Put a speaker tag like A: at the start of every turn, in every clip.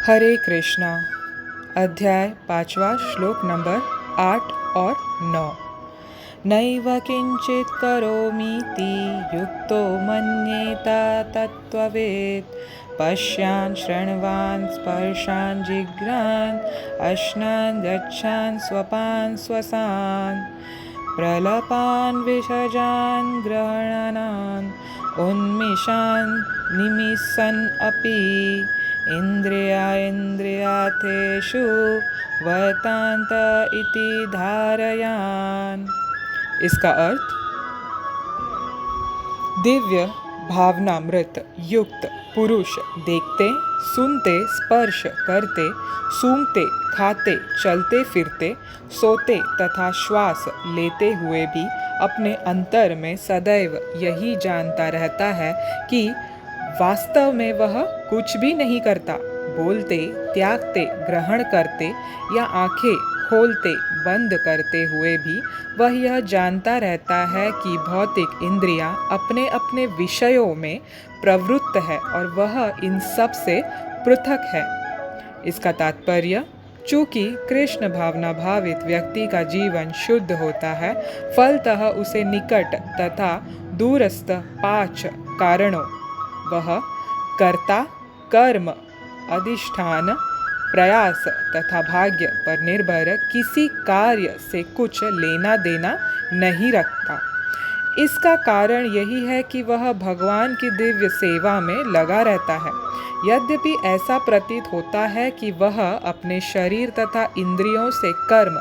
A: हरे कृष्णा। अध्याय 5वां, श्लोक नंबर 8 और 9। नैव किंचित करोमीति युक्तो मन्येत तत्त्ववेत्। पश्यान् शृण्वान् स्पर्शान् जिघ्रान् अश्नान् गच्छान् स्वपान् स्वसान् प्रलपान् विसर्जान् ग्रहणान् उन्मिषान् निमिषन् अपि इंद्रियार्थेषु वर्तान्त इति धारयान्। इसका अर्थ, दिव्य भावनामृत युक्त पुरुष देखते, सुनते, स्पर्श करते, सूंघते, खाते, चलते फिरते, सोते तथा श्वास लेते हुए भी अपने अंतर में सदैव यही जानता रहता है कि वास्तव में वह कुछ भी नहीं करता। बोलते, त्यागते, ग्रहण करते या आंखें खोलते बंद करते हुए भी वह यह जानता रहता है कि भौतिक इंद्रियां अपने अपने विषयों में प्रवृत्त है और वह इन सब से पृथक है। इसका तात्पर्य, चूंकि कृष्ण भावना भावित व्यक्ति का जीवन शुद्ध होता है, फलतः उसे निकट तथा दूरस्थ 5 कारणों, वह कर्ता, कर्म, अधिष्ठान, प्रयास तथा भाग्य पर निर्भर किसी कार्य से कुछ लेना देना नहीं रखता। इसका कारण यही है कि वह भगवान की दिव्य सेवा में लगा रहता है। यद्यपि ऐसा प्रतीत होता है कि वह अपने शरीर तथा इंद्रियों से कर्म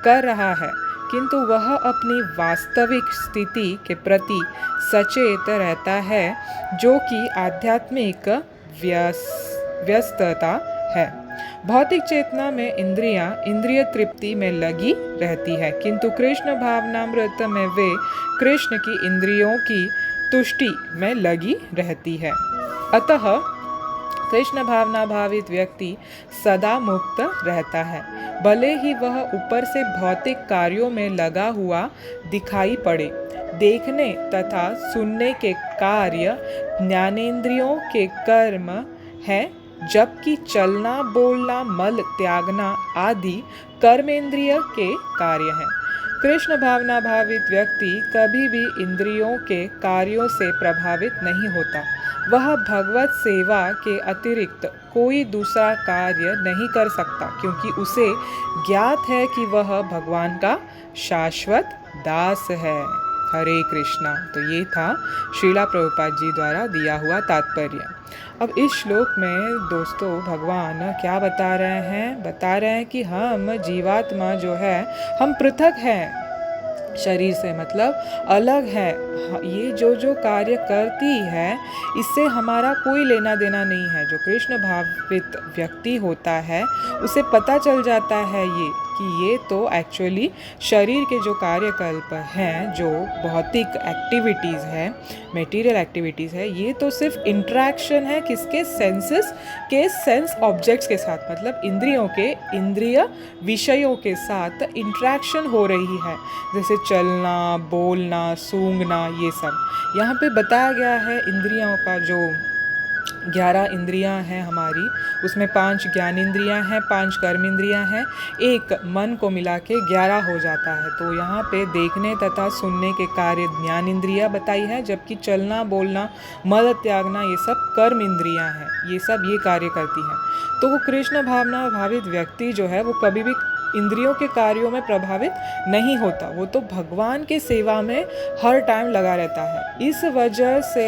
A: कर रहा है, किंतु वह अपनी वास्तविक स्थिति के प्रति सचेत रहता है, जो कि आध्यात्मिक व्यस्तता है। भौतिक चेतना में इंद्रियां इंद्रिय तृप्ति में लगी रहती है, किंतु कृष्ण भावनामृत में वे कृष्ण की इंद्रियों की तुष्टि में लगी रहती है। अतः कृष्ण भावना भावित व्यक्ति सदा मुक्त रहता है, भले ही वह ऊपर से भौतिक कार्यों में लगा हुआ दिखाई पड़े। देखने तथा सुनने के कार्य ज्ञानेंद्रियों के कर्म है, जबकि चलना, बोलना, मल त्यागना आदि कर्मेंद्रिय के कार्य हैं। कृष्ण भावना भावित व्यक्ति कभी भी इंद्रियों के कार्यों से प्रभावित नहीं होता। वह भगवत सेवा के अतिरिक्त कोई दूसरा कार्य नहीं कर सकता, क्योंकि उसे ज्ञात है कि वह भगवान का शाश्वत दास है। हरे कृष्णा। तो ये था श्रीला प्रभुपाद जी द्वारा दिया हुआ तात्पर्य। अब इस श्लोक में दोस्तों भगवान क्या बता रहे हैं? बता रहे हैं कि हम जीवात्मा जो है, हम पृथक हैं शरीर से, मतलब अलग है। ये जो कार्य करती है, इससे हमारा कोई लेना देना नहीं है। जो कृष्ण भावित व्यक्ति होता है, उसे पता चल जाता है ये तो एक्चुअली शरीर के जो कार्यकल्प हैं, जो भौतिक एक्टिविटीज़ है, मटेरियल एक्टिविटीज़ है, ये तो सिर्फ इंट्रैक्शन है किसके? सेंसेस के, सेंस ऑब्जेक्ट्स के साथ, मतलब इंद्रियों के इंद्रिय विषयों के साथ इंट्रैक्शन हो रही है, जैसे चलना, बोलना, सूंघना, ये सब यहाँ पे बताया गया है। इंद्रियों का जो 11 इंद्रियां हैं हमारी, उसमें 5 ज्ञान इंद्रियां हैं, 5 कर्म इंद्रियां हैं, एक मन को मिला के 11 हो जाता है। तो यहाँ पे देखने तथा सुनने के कार्य ज्ञान इंद्रियां बताई है, जबकि चलना, बोलना, मल त्यागना, ये सब कर्म इंद्रियां हैं। ये सब ये कार्य करती हैं। तो वो कृष्ण भावना भावित व्यक्ति जो है, वो कभी भी इंद्रियों के कार्यों में प्रभावित नहीं होता। वो तो भगवान के सेवा में हर टाइम लगा रहता है। इस वजह से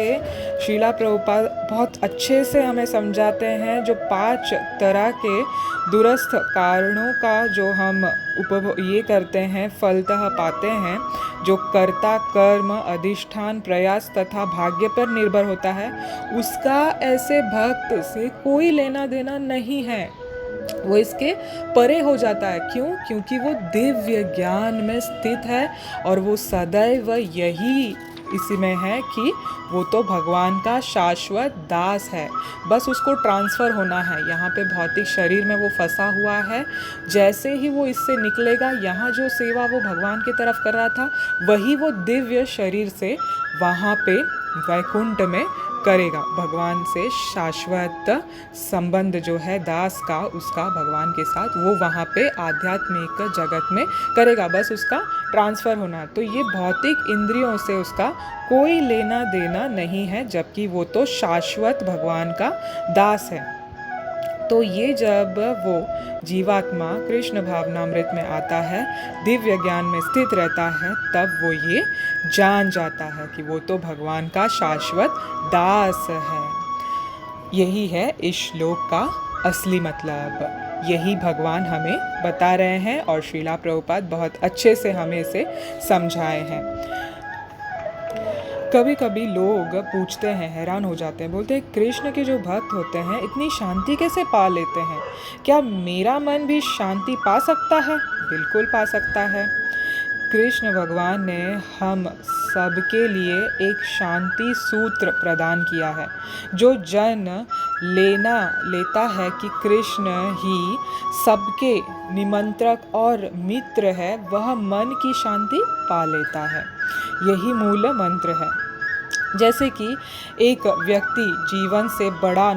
A: श्रीला प्रभुपाद बहुत अच्छे से हमें समझाते हैं, जो 5 तरह के दूरस्थ कारणों का जो हम ये करते हैं, फलतः पाते हैं, जो कर्ता, कर्म, अधिष्ठान, प्रयास तथा भाग्य पर निर्भर होता है, उसका ऐसे भक्त से कोई लेना देना नहीं है। वो इसके परे हो जाता है। क्यों? क्योंकि वो दिव्य ज्ञान में स्थित है और वो सदैव यही इसी में है कि वो तो भगवान का शाश्वत दास है। बस उसको ट्रांसफ़र होना है। यहाँ पे भौतिक शरीर में वो फंसा हुआ है। जैसे ही वो इससे निकलेगा, यहाँ जो सेवा वो भगवान की तरफ कर रहा था, वही वो दिव्य शरीर से वहाँ पे वैकुंठ में करेगा। भगवान से शाश्वत संबंध जो है दास का, उसका भगवान के साथ, वो वहाँ पे आध्यात्मिक जगत में करेगा, बस उसका ट्रांसफ़र होना। तो ये भौतिक इंद्रियों से उसका कोई लेना देना नहीं है, जबकि वो तो शाश्वत भगवान का दास है। तो ये जब वो जीवात्मा कृष्ण भावनामृत में आता है, दिव्य ज्ञान में स्थित रहता है, तब वो ये जान जाता है कि वो तो भगवान का शाश्वत दास है। यही है इस श्लोक का असली मतलब। यही भगवान हमें बता रहे हैं और श्रीला प्रभुपाद बहुत अच्छे से हमें इसे समझाए हैं। कभी कभी लोग पूछते हैं, हैरान हो जाते हैं, बोलते हैं कृष्ण के जो भक्त होते हैं इतनी शांति कैसे पा लेते हैं? क्या मेरा मन भी शांति पा सकता है? बिल्कुल पा सकता है। कृष्ण भगवान ने हम सबके लिए एक शांति सूत्र प्रदान किया है। जो जन लेता है कि कृष्ण ही सबके निमंत्रक और मित्र है, वह मन की शांति पा लेता है। यही मूल मंत्र है। जैसे कि एक व्यक्ति जीवन से बड़ा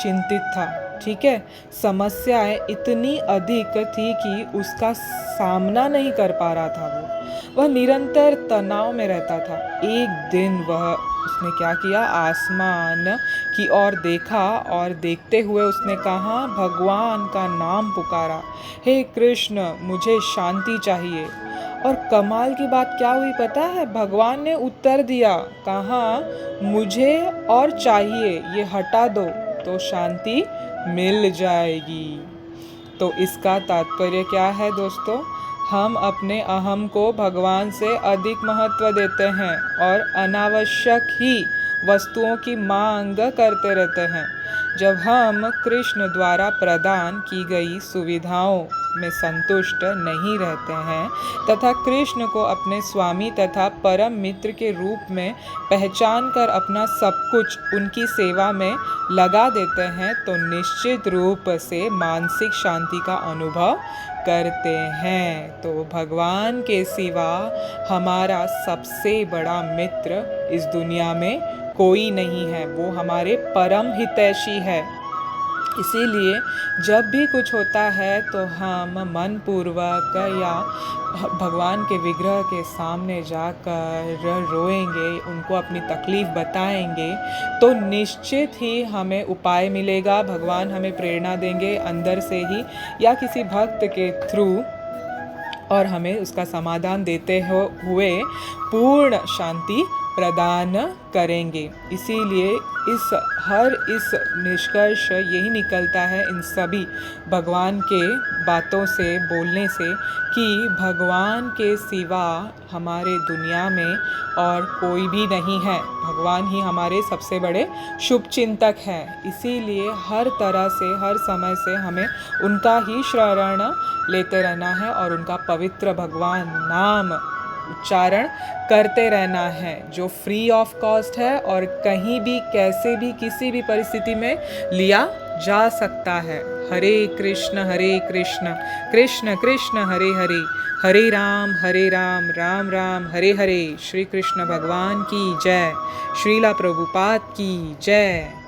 A: चिंतित था, ठीक है, समस्याएं इतनी अधिक थी कि उसका सामना नहीं कर पा रहा था। वह निरंतर तनाव में रहता था। एक दिन उसने क्या किया, आसमान की ओर देखा और देखते हुए उसने कहा, भगवान का नाम पुकारा, हे कृष्ण मुझे शांति चाहिए। और कमाल की बात क्या हुई पता है? भगवान ने उत्तर दिया, कहा मुझे और चाहिए, ये हटा दो तो शांति मिल जाएगी। तो इसका तात्पर्य क्या है दोस्तों? हम अपने अहम को भगवान से अधिक महत्व देते हैं और अनावश्यक ही वस्तुओं की मांग करते रहते हैं। जब हम कृष्ण द्वारा प्रदान की गई सुविधाओं में संतुष्ट नहीं रहते हैं तथा कृष्ण को अपने स्वामी तथा परम मित्र के रूप में पहचान कर अपना सब कुछ उनकी सेवा में लगा देते हैं, तो निश्चित रूप से मानसिक शांति का अनुभव करते हैं। तो भगवान के सिवा हमारा सबसे बड़ा मित्र इस दुनिया में कोई नहीं है, वो हमारे परम हितैषी है। इसीलिए जब भी कुछ होता है तो हम मन पूर्वक या भगवान के विग्रह के सामने जाकर रोएंगे, उनको अपनी तकलीफ़ बताएंगे, तो निश्चित ही हमें उपाय मिलेगा। भगवान हमें प्रेरणा देंगे अंदर से ही या किसी भक्त के थ्रू, और हमें उसका समाधान देते हुए पूर्ण शांति प्रदान करेंगे। इसीलिए इस निष्कर्ष यही निकलता है इन सभी भगवान के बातों से, बोलने से, कि भगवान के सिवा हमारे दुनिया में और कोई भी नहीं है। भगवान ही हमारे सबसे बड़े शुभचिंतक हैं। इसीलिए हर तरह से, हर समय से हमें उनका ही शरण लेते रहना है और उनका पवित्र भगवान नाम उच्चारण करते रहना है, जो फ्री ऑफ कॉस्ट है और कहीं भी, कैसे भी, किसी भी परिस्थिति में लिया जा सकता है। हरे कृष्ण कृष्ण कृष्ण हरे हरे, हरे राम राम राम हरे हरे। श्री कृष्ण भगवान की जय। श्रीला प्रभुपाद की जय।